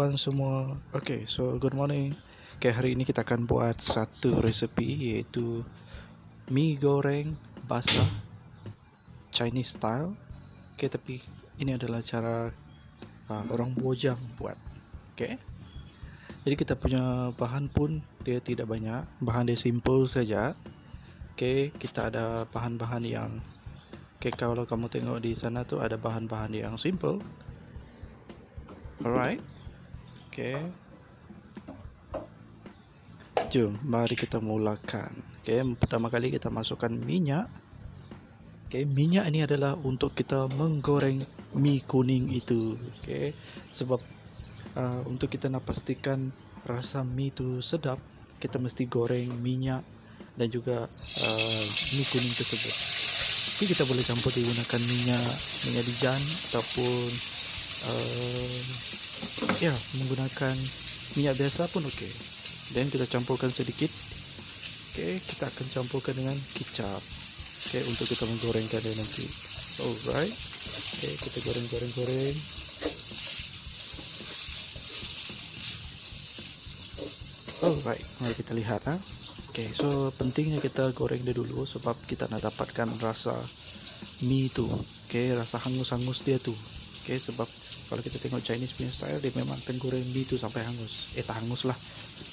kawan semua. Okay, so good morning. Okay, hari ini kita akan buat satu resepi iaitu mie goreng basah Chinese style. Okay, tapi ini adalah cara orang Bojang buat. Okay, jadi kita punya bahan pun dia tidak banyak, bahan dia simple saja. Okay, kita ada bahan-bahan yang kalau kamu tengok di sana tu ada bahan-bahan yang simple. Alright. Okay, jom mari kita mulakan. Okay, pertama kali kita masukkan minyak. Okay, minyak ini adalah untuk kita menggoreng mie kuning itu. Okay, sebab untuk kita nak pastikan rasa mie itu sedap, kita mesti goreng minyak dan juga mie kuning tersebut. Okay, kita boleh campur digunakan minyak dijan ataupun menggunakan minyak biasa pun okey. Dan kita campurkan sedikit. Okey, kita akan campurkan dengan kicap. Okey, untuk kita menggorengkan dia nanti. Alright. Okey, kita goreng. Alright, mari kita lihat Okey, so pentingnya kita goreng dia dulu sebab kita nak dapatkan rasa mie tu. Okey, rasa hangus-hangus dia tu. Okey, sebab kalau kita tengok Chinese punya style dia memang akan goreng mie tu sampai hangus. Tak hangus lah,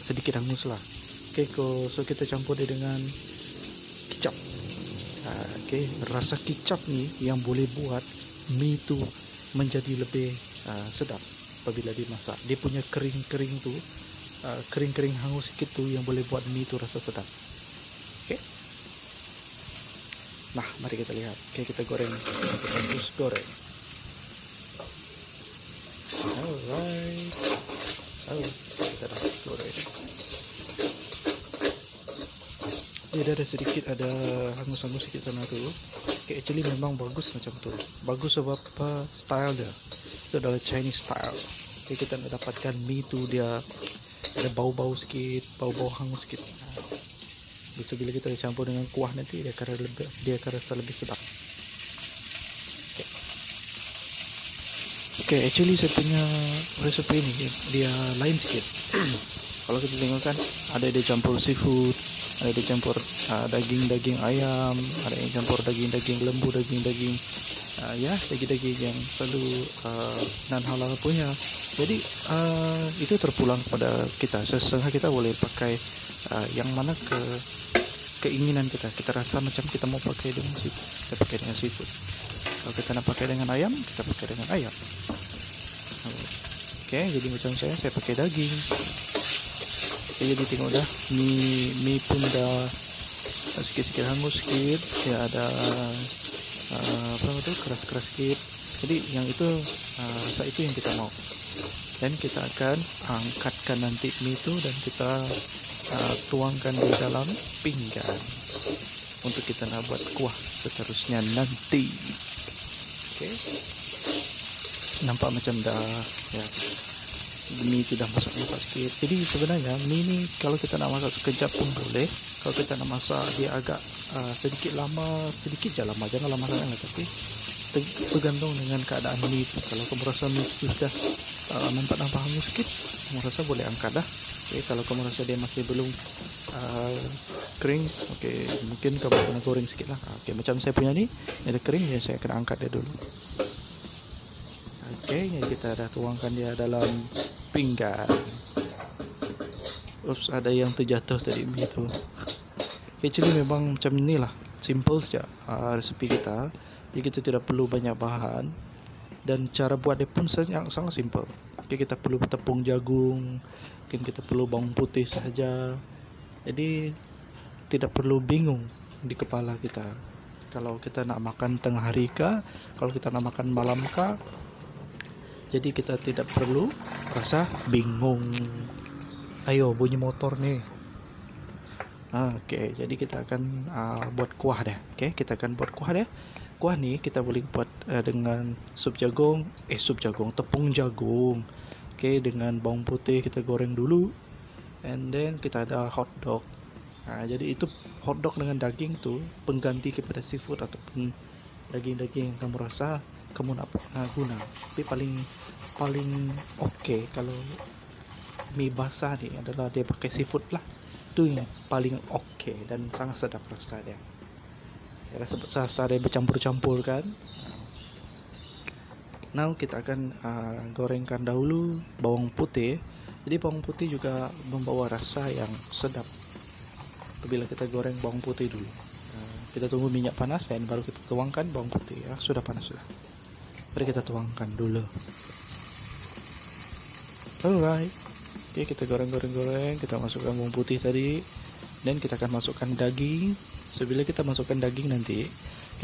sedikit hangus lah. Okey, so kita campur dia dengan kicap. Okey, rasa kicap ni yang boleh buat mie tu menjadi lebih sedap apabila dimasak. Dia punya kering-kering tu, kering-kering hangus sikit tu yang boleh buat mie tu rasa sedap. Okey. Nah, mari kita lihat. Okey, kita goreng. Kita terus goreng. Alright. Kita dah goreng. Dia ada sedikit ada hangus-hangus sikit sana tu. Okay, actually memang bagus macam tu. Bagus sebab style dia. Itu adalah Chinese style. Okay, kita nak dapatkan mie tu dia ada bau-bau sikit, bau-bau hangus sikit. So bila kita campur dengan kuah nanti dia akan rasa lebih sedap. Okay, actually saya punya resepi ni dia lain sikit. Kalau kita tengok kan, ada dia campur seafood, ada dia campur daging-daging ayam, ada yang campur daging-daging lembu, daging-daging daging-daging yang selalu non halal punya. Jadi itu terpulang kepada kita. Sesungguhnya kita boleh pakai yang mana keinginan kita. Kita rasa macam kita mau pakai dengan seafood, kita pakai dengan seafood. Kalau kita nak pakai dengan ayam, kita pakai dengan ayam. Okay, jadi macam saya pakai daging. Okay, jadi tengok dah mie pun dah sikit-sikit hangus sikit. Dia ada keras-keras sikit. Jadi yang itu rasa itu yang kita mau. Dan kita akan angkatkan nanti mie itu dan kita tuangkan di dalam pinggan untuk kita nak buat kuah seterusnya nanti. Okay, nampak macam dah mie itu dah masak sikit. Jadi sebenarnya mie ni kalau kita nak masak sekejap pun boleh. Kalau kita nak masak dia agak sedikit lama, sedikit je lama, jangan lama sangat. Tapi bergantung dengan keadaan mie itu. Kalau kamu rasa mie itu sudah nampak hangus sikit, kamu rasa boleh angkat dah. Okay, kalau kamu rasa dia masih belum kering, okay, mungkin kamu kena goreng sikit lah. Okay, macam saya punya ni ada kering, ya saya kena angkat dia dulu. Okay, jadi kita dah tuangkan dia dalam pinggan. Oops, ada yang terjatuh tadi mie tu. Actually memang macam ni lah, simple saja resepi kita. Jadi kita tidak perlu banyak bahan dan cara buat dia pun sangat simple. Okay, kita perlu tepung jagung, mungkin kita perlu bawang putih saja. Jadi tidak perlu bingung di kepala kita. Kalau kita nak makan tengah hari kah, kalau kita nak makan malam kah, jadi kita tidak perlu rasa bingung. Ayo, bunyi motor nih. Okay, jadi kita akan buat kuah dah. Okay, kita akan buat kuah dah. Kuah ni kita boleh buat dengan tepung jagung. Okay, dengan bawang putih kita goreng dulu. And then kita ada hot dog. Jadi itu hotdog dengan daging tu pengganti kepada seafood ataupun daging-daging yang kamu rasa kamu nak guna. Tapi paling paling oke kalau mie basah nih adalah dia pakai seafood lah. Itu yang paling oke dan sangat sedap rasa dia. Ya, rasa dia bercampur-campur kan. Now kita akan gorengkan dahulu bawang putih. Jadi bawang putih juga membawa rasa yang sedap apabila kita goreng bawang putih dulu. Kita tunggu minyak panas dan baru kita tuangkan bawang putih. Ya, sudah panas sudah. Mari kita tuangkan dulu. Alright. Oke, kita goreng, kita masukkan bawang putih tadi, dan kita akan masukkan daging. Sebelum kita masukkan daging nanti,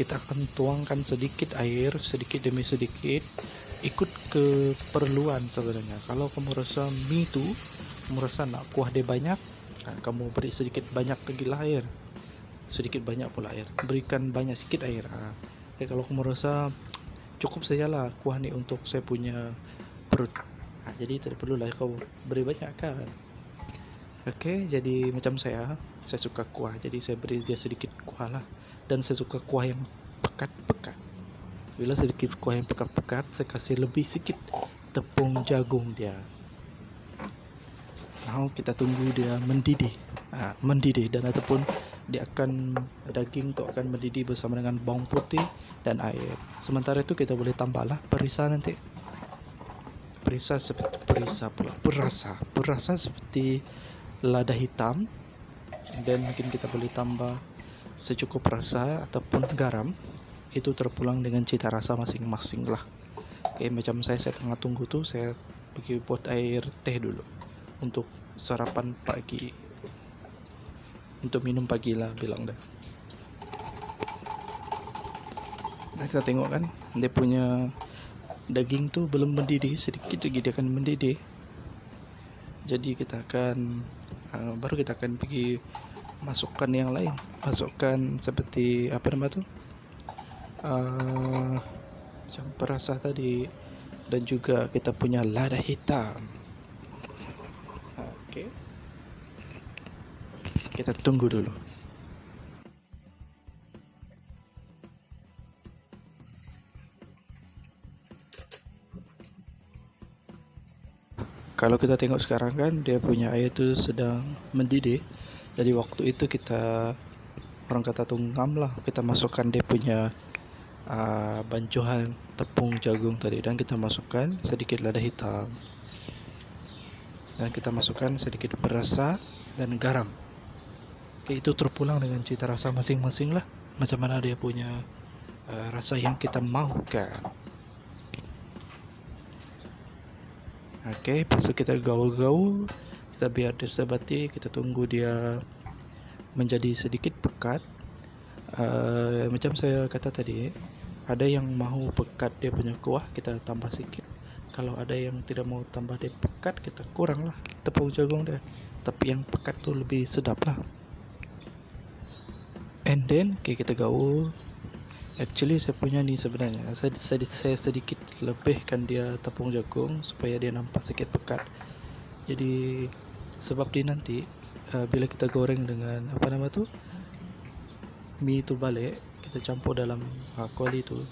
kita akan tuangkan sedikit air, sedikit demi sedikit, ikut keperluan sebenarnya. Kalau kamu rasa mie itu, kamu rasa nak kuah dia banyak, kamu beri sedikit banyak lagi lah air, sedikit banyak pula air. Berikan banyak sedikit air. Oke, kalau kamu rasa cukup sajalah kuah nih untuk saya punya perut. Jadi tidak perlulah kau beri banyak kan. Oke, jadi macam saya suka kuah, jadi saya beri dia sedikit kuah lah. Dan saya suka kuah yang pekat-pekat. Bila sedikit kuah yang pekat-pekat, saya kasih lebih sedikit tepung jagung dia. Nah, kita tunggu dia mendidih dan ataupun dia akan daging tu akan mendidih bersama dengan bawang putih dan air. Sementara itu kita boleh tambahlah perisa nanti. Perasa seperti lada hitam, dan mungkin kita boleh tambah secukup rasa ataupun garam. Itu terpulang dengan cita rasa masing-masing lah. Oke, macam saya tengah tunggu tuh, saya pergi buat air teh dulu untuk sarapan pagi, untuk minum pagi lah bilang dah. Nah, kita tengok kan dia punya daging tuh belum mendidih, sedikit lagi dia akan mendidih. Jadi kita akan baru kita akan pergi masukkan yang lain, masukkan seperti apa nama tuh campur rasa tadi, dan juga kita punya lada hitam. Oke, kita tunggu dulu. Kalau kita tengok sekarang kan dia punya air itu sedang mendidih. Jadi waktu itu kita orang kata tunggam lah, kita masukkan dia punya bancuhan tepung jagung tadi, dan kita masukkan sedikit lada hitam, dan kita masukkan sedikit perasa dan garam. Oke, itu terpulang dengan cita rasa masing-masing lah, macam mana dia punya rasa yang kita mahukan. Oke, lepas itu kita gaul-gaul, kita biar dia sebati, kita tunggu dia menjadi sedikit pekat. Macam saya kata tadi, ada yang mahu pekat dia punya kuah, kita tambah sedikit. Kalau ada yang tidak mau tambah dia pekat, kita kurang lah tepung jagung dia. Tapi yang pekat tu lebih sedap lah. And then, okay, kita gaul. Actually saya punya ni sebenarnya saya sedikit lebihkan dia tepung jagung supaya dia nampak sedikit pekat. Jadi sebab dia nanti bila kita goreng dengan apa nama tu mie itu balik, kita campur dalam kuali itu,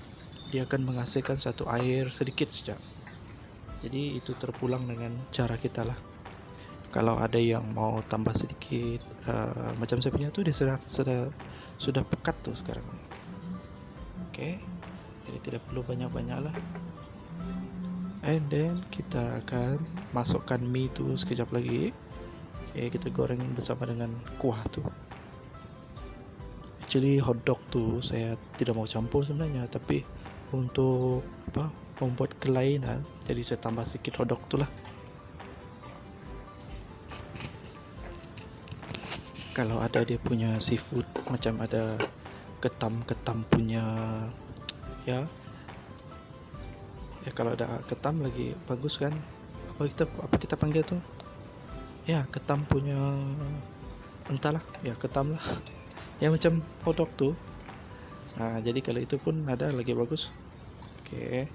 dia akan menghasilkan satu air sedikit saja. Jadi itu terpulang dengan cara kita lah. Kalau ada yang mau tambah sedikit macam saya punya tu, dia sudah pekat tu sekarang. Oke, jadi tidak perlu banyak-banyak lah. And then kita akan masukkan mie itu sekejap lagi. Oke, kita goreng bersama dengan kuah tu. Actually hotdog tu saya tidak mau campur sebenarnya, tapi untuk membuat kelainan, jadi saya tambah sedikit hotdog tu lah. Kalau ada dia punya seafood, macam ada ketam punya ya kalau ada ketam lagi bagus kan, apa kita panggil tuh ya, ketam punya entahlah ya, ketam lah ya, macam hotdog tuh. Nah, jadi kalau itu pun ada lagi bagus. Oke,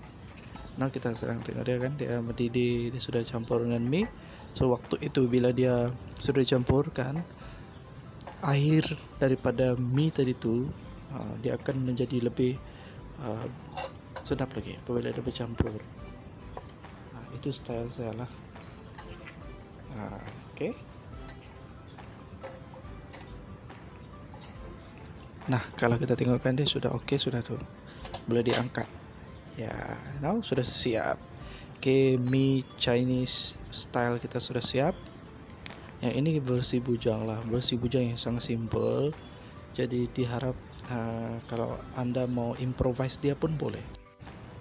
nah kita sedang tengok dia kan, dia mendidih, dia sudah campur dengan mie. So waktu itu bila dia sudah campurkan air daripada mie tadi tu, dia akan menjadi lebih sedap lagi apabila ada bercampur. Nah, itu style saya lah. Nah, oke. Nah, kalau kita tengokkan dia sudah oke, sudah tuh, boleh diangkat. Ya, now sudah siap. Oke, mie Chinese style kita sudah siap. Yang ini versi bujang lah, versi bujang yang sangat simple. Jadi diharap kalau Anda mau improvise dia pun boleh.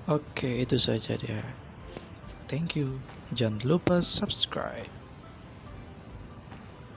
Oke, itu saja dia. Thank you. Jangan lupa subscribe.